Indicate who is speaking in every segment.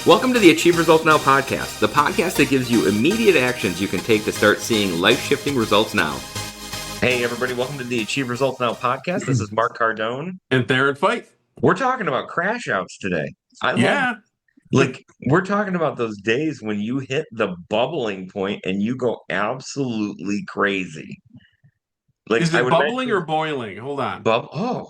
Speaker 1: Welcome to the Achieve Results Now podcast, the podcast that gives you immediate actions you can take to start seeing life-shifting results now.
Speaker 2: Hey, everybody, welcome to the Achieve Results Now podcast. This is Mark Cardone.
Speaker 3: And Theron Feidt.
Speaker 2: We're talking about crash outs today. We're talking about those days when you hit the bubbling point and you go absolutely crazy.
Speaker 3: Is it bubbling or boiling? Hold on.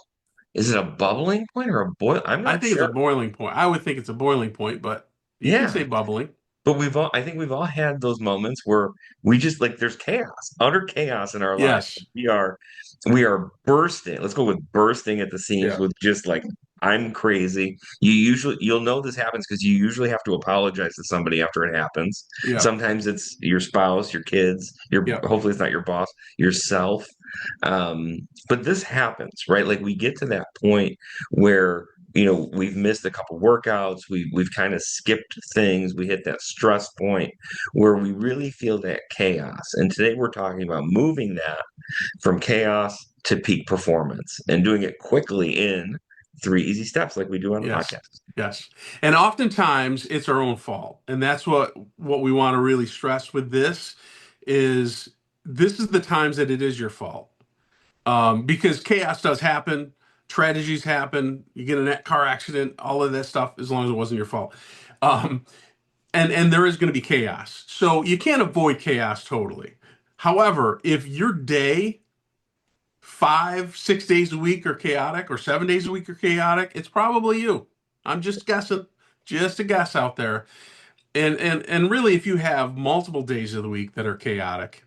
Speaker 2: Is it a bubbling point or a boil? I'm not sure.
Speaker 3: I think it's a boiling point. I would think it's a boiling point, but you can say bubbling.
Speaker 2: But I think we've all had those moments where we just there's chaos, utter chaos in our lives. We are bursting. Let's go with bursting at the seams with just I'm crazy. You'll know this happens because you usually have to apologize to somebody after it happens.
Speaker 3: Yeah.
Speaker 2: Sometimes it's your spouse, your kids, hopefully it's not your boss, yourself. But this happens, right? Like we get to that point where we've missed a couple workouts. We've kind of skipped things. We hit that stress point where we really feel that chaos. And today we're talking about moving that from chaos to peak performance and doing it quickly in 3 easy steps like we do on the podcast.
Speaker 3: Yes. And oftentimes it's our own fault. And that's what we want to really stress with this is the times that it is your fault. Because chaos does happen. Tragedies happen. You get in a car accident, all of that stuff, as long as it wasn't your fault. And there is going to be chaos. So you can't avoid chaos totally. However, if your day, 5-6 days a week are chaotic or 7 days a week are chaotic, it's probably you. I'm just guessing, just a guess out there. And really, if you have multiple days of the week that are chaotic,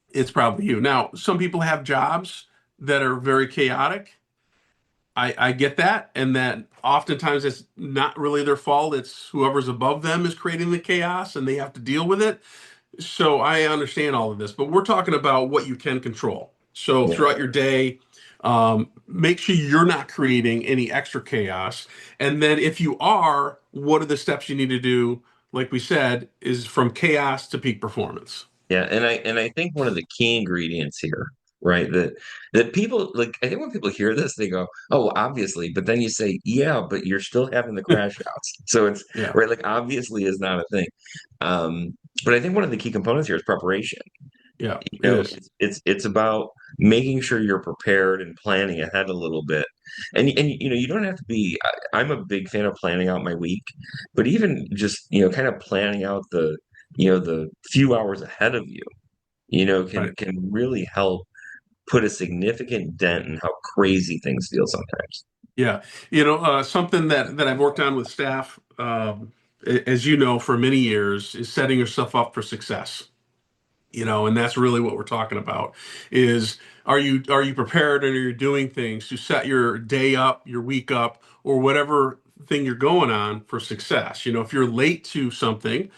Speaker 3: it's probably you. Now, some people have jobs that are very chaotic. I get that, and that oftentimes it's not really their fault. It's whoever's above them is creating the chaos, and they have to deal with it. So I understand all of this, but we're talking about what you can control. So throughout your day, make sure you're not creating any extra chaos. And then if you are, what are the steps you need to do? Like we said, is from chaos to peak performance.
Speaker 2: Yeah, and I think one of the key ingredients here, right? That people I think when people hear this, they go, "Oh, well, obviously," but then you say, "Yeah, but you're still having the crash outs." So it's right, obviously is not a thing. But I think one of the key components here is preparation.
Speaker 3: Yeah,
Speaker 2: it's about making sure you're prepared and planning ahead a little bit. And you don't have to be. I'm a big fan of planning out my week, but even just kind of planning out the few hours ahead of you, can really help put a significant dent in how crazy things feel sometimes.
Speaker 3: Yeah. Something that I've worked on with staff, as you know, for many years is setting yourself up for success. And that's really what we're talking about is are you prepared and are you doing things to set your day up, your week up, or whatever thing you're going on for success? If you're late to something,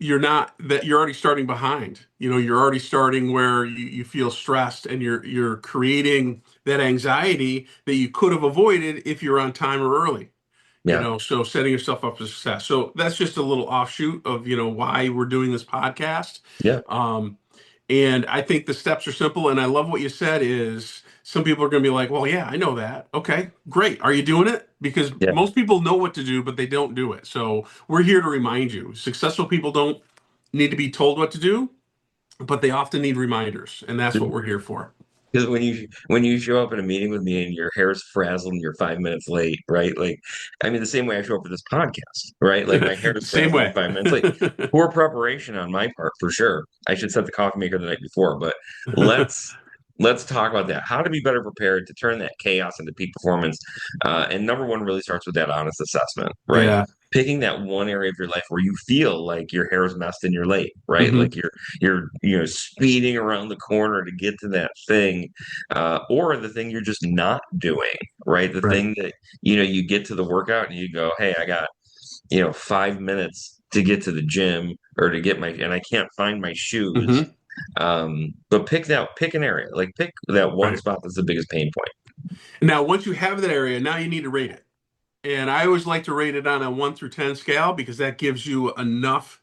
Speaker 3: you're already starting behind. You're already starting where you feel stressed and you're creating that anxiety that you could have avoided if you're on time or early. So setting yourself up for success. So that's just a little offshoot of why we're doing this podcast. And I think the steps are simple, and I love what you said is some people are going to be like, well, yeah, I know that. Okay, great. Are you doing it? Because most people know what to do, but they don't do it. So we're here to remind you. Successful people don't need to be told what to do, but they often need reminders, and that's what we're here for.
Speaker 2: Because when you show up in a meeting with me and your hair's frazzled and you're 5 minutes late, right? The same way I show up for this podcast, right? Like my hair is frazzled and 5 minutes late. Poor preparation on my part, for sure. I should set the coffee maker the night before, but let's talk about that. How to be better prepared to turn that chaos into peak performance. And number one really starts with that honest assessment, right?
Speaker 3: Yeah.
Speaker 2: Picking that one area of your life where you feel like your hair is messed and you're late, right? Mm-hmm. Like you're speeding around the corner to get to that thing, or the thing you're just not doing, right? The thing that you get to the workout and you go, hey, I got 5 minutes to get to the gym or to get and I can't find my shoes. Mm-hmm. But pick an area, pick that one spot that's the biggest pain point.
Speaker 3: Now, once you have that area, now you need to rate it. And I always like to rate it on a 1 through 10 scale because that gives you enough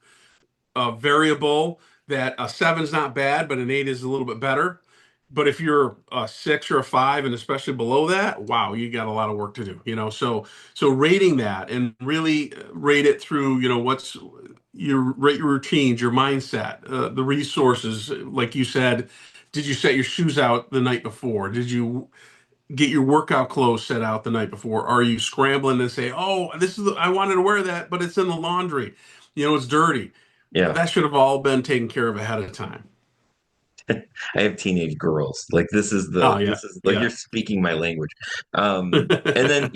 Speaker 3: variable that a 7 is not bad, but an 8 is a little bit better. But if you're a 6 or a 5, and especially below that, wow, you got a lot of work to do, So rating that and really rate it through, what's rate your routines, your mindset, the resources. Like you said, did you set your shoes out the night before? Did you get your workout clothes set out the night before? Are you scrambling to say, "Oh, I wanted to wear that, but it's in the laundry. It's dirty."
Speaker 2: Yeah.
Speaker 3: That should have all been taken care of ahead of time.
Speaker 2: I have teenage girls. Like
Speaker 3: Oh yeah,
Speaker 2: this is like you're
Speaker 3: yeah.
Speaker 2: speaking my language. And then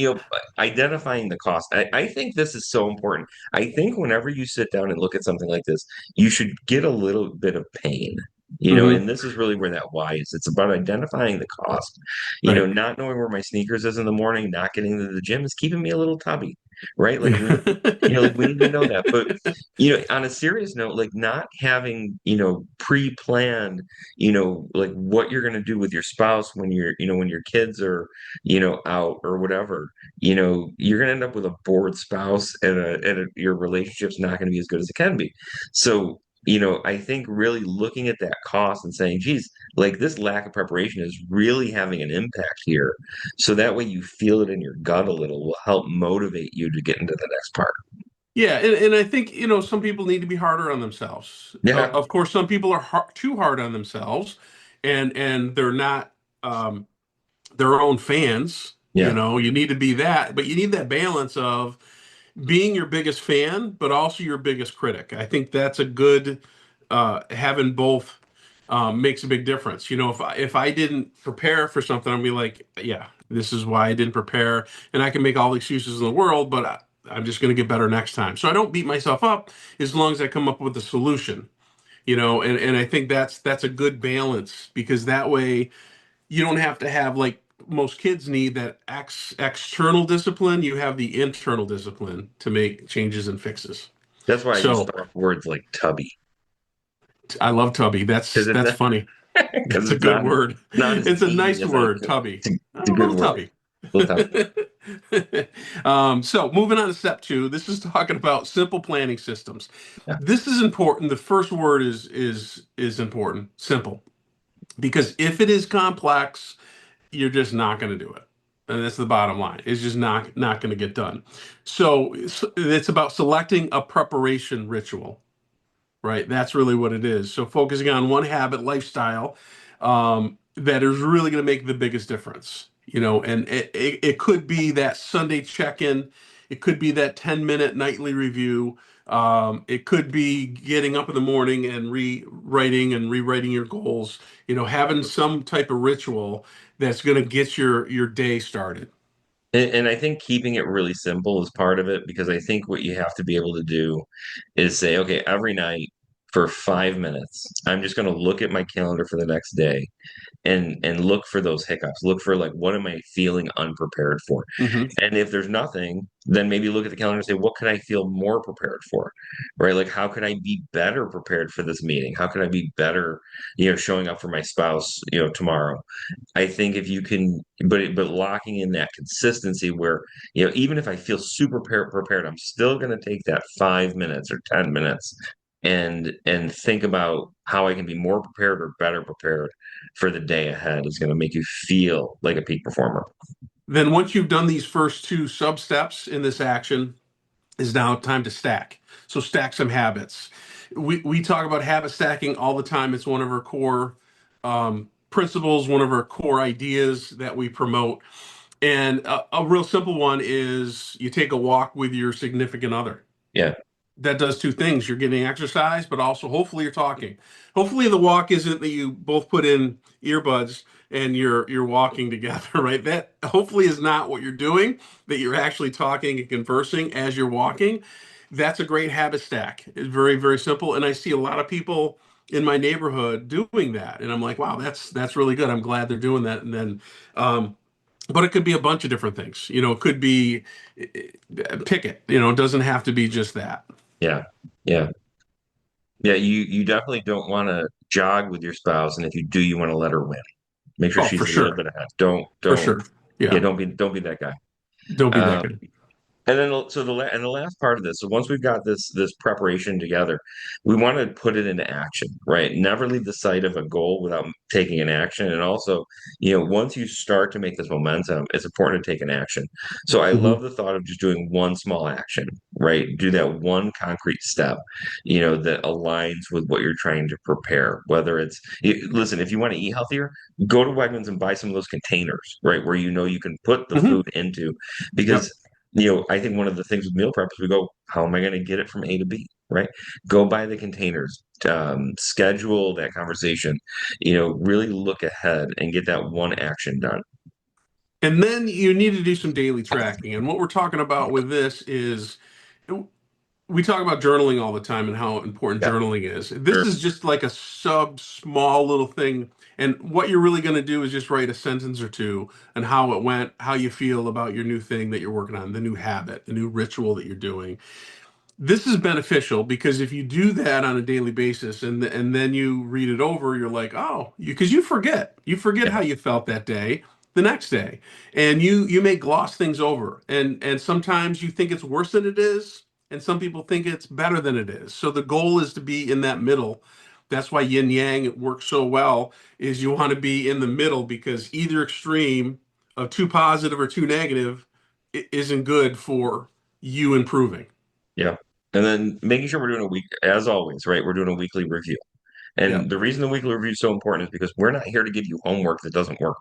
Speaker 2: identifying the cost. I think this is so important. I think whenever you sit down and look at something like this, you should get a little bit of pain.
Speaker 3: Hmm.
Speaker 2: And this is really where that why is. It's about identifying the cost.
Speaker 3: Right.
Speaker 2: Not knowing where my sneakers is in the morning, not getting to the gym is keeping me a little tubby, right? Like like we need to know that. But on a serious note, like not having, pre-planned, like what you're going to do with your spouse when when your kids are, out or whatever, you're going to end up with a bored spouse and your relationship's not going to be as good as it can be. So, I think really looking at that cost and saying, geez, like this lack of preparation is really having an impact here. So that way you feel it in your gut a little will help motivate you to get into the next part.
Speaker 3: Yeah, and I think some people need to be harder on themselves.
Speaker 2: Yeah.
Speaker 3: Of course, some people are too hard on themselves, and they're not their own fans.
Speaker 2: Yeah.
Speaker 3: You need to be that, but you need that balance of being your biggest fan, but also your biggest critic. I think that's a good having both makes a big difference. If I didn't prepare for something, I'd be like, yeah, this is why I didn't prepare, and I can make all the excuses in the world, but I'm just going to get better next time. So I don't beat myself up as long as I come up with a solution. And I think that's a good balance because that way you don't have to have like most kids need that external discipline. You have the internal discipline to make changes and fixes.
Speaker 2: That's why I use
Speaker 3: So
Speaker 2: strong words like tubby.
Speaker 3: I love Tubby. That's
Speaker 2: Because
Speaker 3: that's funny.
Speaker 2: because
Speaker 3: That's a good word.
Speaker 2: it's not as
Speaker 3: It's a
Speaker 2: mean
Speaker 3: nice
Speaker 2: as I
Speaker 3: word,
Speaker 2: could.
Speaker 3: Tubby.
Speaker 2: It's a
Speaker 3: A
Speaker 2: good
Speaker 3: little
Speaker 2: word.
Speaker 3: Tubby.
Speaker 2: Little tubby.
Speaker 3: So moving on to step 2, this is talking about simple planning systems.
Speaker 2: Yeah.
Speaker 3: This is important. The first word is important. Simple, because if it is complex, you're just not going to do it. And that's the bottom line. It's just not going to get done. So it's about selecting a preparation ritual, right? That's really what it is. So focusing on one habit, lifestyle, that is really going to make the biggest difference. And it could be that Sunday check-in. It could be that 10-minute nightly review. It could be getting up in the morning and rewriting your goals. Having some type of ritual that's going to get your day started.
Speaker 2: And I think keeping it really simple is part of it because I think what you have to be able to do is say, okay, every night for 5 minutes, I'm just going to look at my calendar for the next day and look for those hiccups. Look for like what am I feeling unprepared for?
Speaker 3: Hmm.
Speaker 2: And if there's nothing, then maybe look at the calendar and say, what can I feel more prepared for? Right? Like how can I be better prepared for this meeting? How can I be better, showing up for my spouse, tomorrow? I think if you can, but locking in that consistency where, even if I feel super prepared, I'm still going to take that 5 minutes or 10 minutes and think about how I can be more prepared or better prepared for the day ahead is going to make you feel like a peak performer.
Speaker 3: Then once you've done these first 2 sub steps in this action, is now time to stack. So stack some habits. We talk about habit stacking all the time. It's one of our core principles, one of our core ideas that we promote. And a real simple one is you take a walk with your significant other.
Speaker 2: Yeah.
Speaker 3: That does 2 things. You're getting exercise, but also hopefully you're talking. Hopefully the walk isn't that you both put in earbuds and you're walking together, right? That hopefully is not what you're doing, that you're actually talking and conversing as you're walking. That's a great habit stack. It's very, very simple. And I see a lot of people in my neighborhood doing that. And I'm like, wow, that's really good. I'm glad they're doing that. And then but it could be a bunch of different things. It could be pick it. It doesn't have to be just that.
Speaker 2: Yeah. Yeah. Yeah. You definitely don't want to jog with your spouse. And if you do, you want to let her win. Make sure
Speaker 3: Oh, for
Speaker 2: she's a little
Speaker 3: sure.
Speaker 2: bit ahead.
Speaker 3: For
Speaker 2: Don't,
Speaker 3: sure.
Speaker 2: yeah,
Speaker 3: Yeah.
Speaker 2: don't be that guy.
Speaker 3: Don't be that
Speaker 2: Um,
Speaker 3: good.
Speaker 2: And then, so the last part of this, so once we've got this preparation together, we want to put it into action, right? Never leave the sight of a goal without taking an action. And also, once you start to make this momentum, it's important to take an action. So I
Speaker 3: Mhm.
Speaker 2: love the thought of just doing one small action, right? Do that one concrete step, that aligns with what you're trying to prepare. Whether listen, if you want to eat healthier, go to Wegmans and buy some of those containers, right? Where you can put the
Speaker 3: Mhm.
Speaker 2: food into,
Speaker 3: Yep.
Speaker 2: because I think one of the things with meal prep is we go, how am I going to get it from A to B, right? Go buy the containers, schedule that conversation, really look ahead and get that one action done.
Speaker 3: And then you need to do some daily tracking. And what we're talking about with this is we talk about journaling all the time and how important
Speaker 2: Yeah,
Speaker 3: journaling is. This
Speaker 2: sure.
Speaker 3: is just like a small little thing. And what you're really going to do is just write a sentence or two on how it went, how you feel about your new thing that you're working on, the new habit, the new ritual that you're doing. This is beneficial because if you do that on a daily basis and then you read it over, you're like, oh, because you forget
Speaker 2: Yeah,
Speaker 3: how you felt that day, the next day, and you may gloss things over, and sometimes you think it's worse than it is, and some people think it's better than it is. So the goal is to be in that middle. That's why yin yang works so well. Is you want to be in the middle because either extreme of too positive or too negative isn't good for you improving.
Speaker 2: yeah. And then making sure we're doing as always, right? We're doing a weekly review.
Speaker 3: Yeah.
Speaker 2: And the reason the weekly review is so important is because we're not here to give you homework that doesn't work,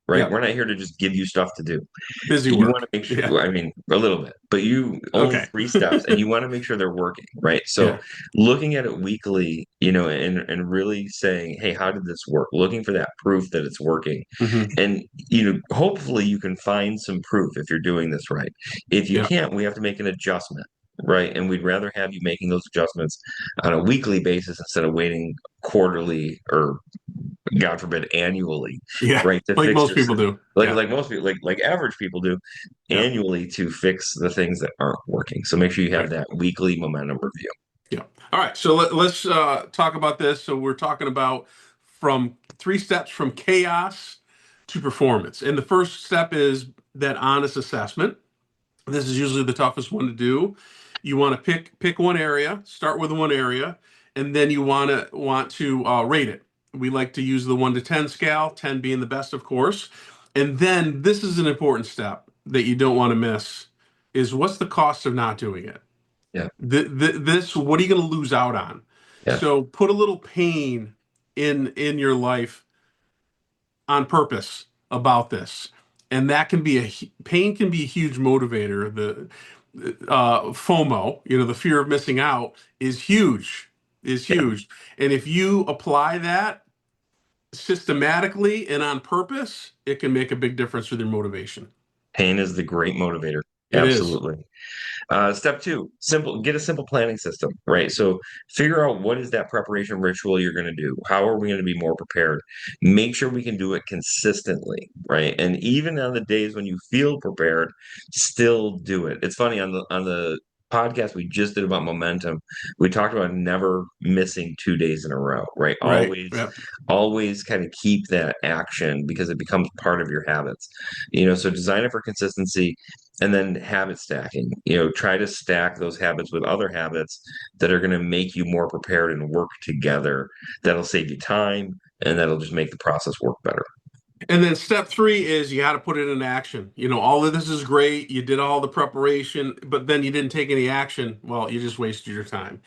Speaker 2: right?
Speaker 3: Yeah.
Speaker 2: We're not here to just give you stuff to do.
Speaker 3: Busy
Speaker 2: You want to
Speaker 3: work.
Speaker 2: make sure,
Speaker 3: Yeah.
Speaker 2: well, I mean, a little bit, but you only
Speaker 3: Okay.
Speaker 2: three steps and you want to make sure they're working, right? So
Speaker 3: Yeah.
Speaker 2: looking at it weekly, and really saying, hey, how did this work? Looking for that proof that it's working.
Speaker 3: Hmm.
Speaker 2: And, hopefully you can find some proof if you're doing this right. If you
Speaker 3: Yeah.
Speaker 2: can't, we have to make an adjustment. Right. And we'd rather have you making those adjustments on a weekly basis instead of waiting quarterly or God forbid, annually,
Speaker 3: Yeah.
Speaker 2: right? To
Speaker 3: Like
Speaker 2: fix
Speaker 3: most
Speaker 2: your
Speaker 3: people do. Yeah.
Speaker 2: like most people, like average people do,
Speaker 3: Yeah.
Speaker 2: annually to fix the things that aren't working. So make sure you have
Speaker 3: Right.
Speaker 2: that weekly momentum review.
Speaker 3: Yeah. All right. So let's talk about this. So we're talking about from 3 steps from chaos to performance. And the first step is that honest assessment. This is usually the toughest one to do. You want to pick one area, start with one area, and then you want to rate it. We like to use the 1 to 10 scale, 10 being the best, of course. And then this is an important step that you don't want to miss is what's the cost of not doing it?
Speaker 2: Yeah,
Speaker 3: This, what are you going to lose out on?
Speaker 2: yeah,
Speaker 3: So put a little pain in your life on purpose about this, and that can be pain can be a huge motivator. The FOMO, the fear of missing out, is
Speaker 2: yeah.
Speaker 3: huge. And if you apply that systematically and on purpose, it can make a big difference with your motivation.
Speaker 2: Pain is the great motivator.
Speaker 3: It is.
Speaker 2: Absolutely. Step two, get a simple planning system, right? So figure out what is that preparation ritual you're going to do. How are we going to be more prepared? Make sure we can do it consistently, right? And even on the days when you feel prepared, still do it. It's funny on the podcast we just did about momentum, we talked about never missing 2 days in a row, right?
Speaker 3: Right.
Speaker 2: Always,
Speaker 3: Yeah.
Speaker 2: always kind of keep that action because it becomes part of your habits. So design it for consistency and then habit stacking, try to stack those habits with other habits that are going to make you more prepared and work together. That'll save you time and that'll just make the process work better.
Speaker 3: And then step three is you got to put it in action. All of this is great. You did all the preparation, but then you didn't take any action. Well, you just wasted your time.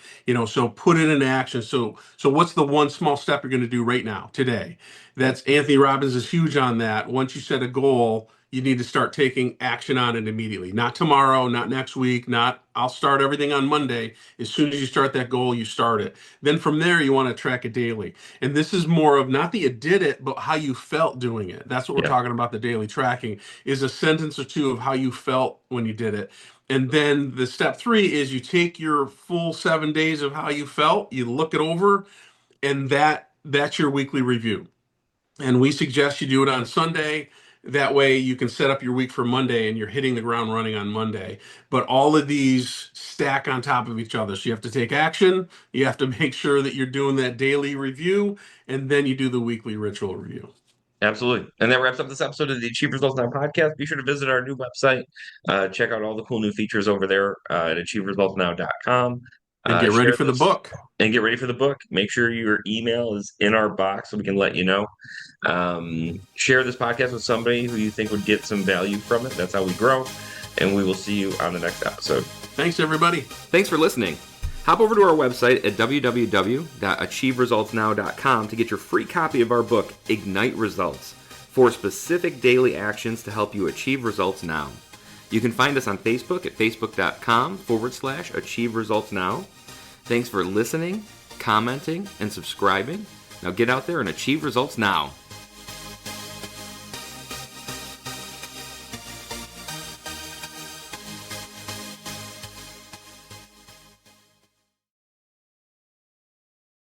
Speaker 3: So put it in action. So what's the one small step you're going to do right now, today?
Speaker 2: Yeah.
Speaker 3: That's Anthony Robbins is huge on that. Once you set a goal, you need to start taking action on it immediately. Not tomorrow, not next week, not I'll start everything on Monday. As soon as you start that goal, you start it. Then from there, you want to track it daily. And this is more of not that you did it, but how you felt doing it. That's what we're
Speaker 2: Yeah.
Speaker 3: talking about. The daily tracking is a sentence or two of how you felt when you did it. And then the step three is you take your full 7 days of how you felt, you look it over, and that's your weekly review. And we suggest you do it on Sunday. That way you can set up your week for Monday and you're hitting the ground running on Monday. But all of these stack on top of each other. So you have to take action. You have to make sure that you're doing that daily review. And then you do the weekly ritual review.
Speaker 2: Absolutely. And that wraps up this episode of the Achieve Results Now podcast. Be sure to visit our new website. Check out all the cool new features over there at achieveresultsnow.com.
Speaker 3: And get ready
Speaker 2: Share
Speaker 3: for the
Speaker 2: this
Speaker 3: book.
Speaker 2: and get ready for the book. Make sure your email is in our box so we can let you know. Share this podcast with somebody who you think would get some value from it. That's how we grow. And we will see you on the next episode.
Speaker 3: Thanks, everybody.
Speaker 1: Thanks for listening. Hop over to our website at www.achieveresultsnow.com to get your free copy of our book, Ignite Results, 4 specific daily actions to help you achieve results now. You can find us on Facebook at facebook.com/Achieve Results Now. Thanks for listening, commenting, and subscribing. Now get out there and achieve results now.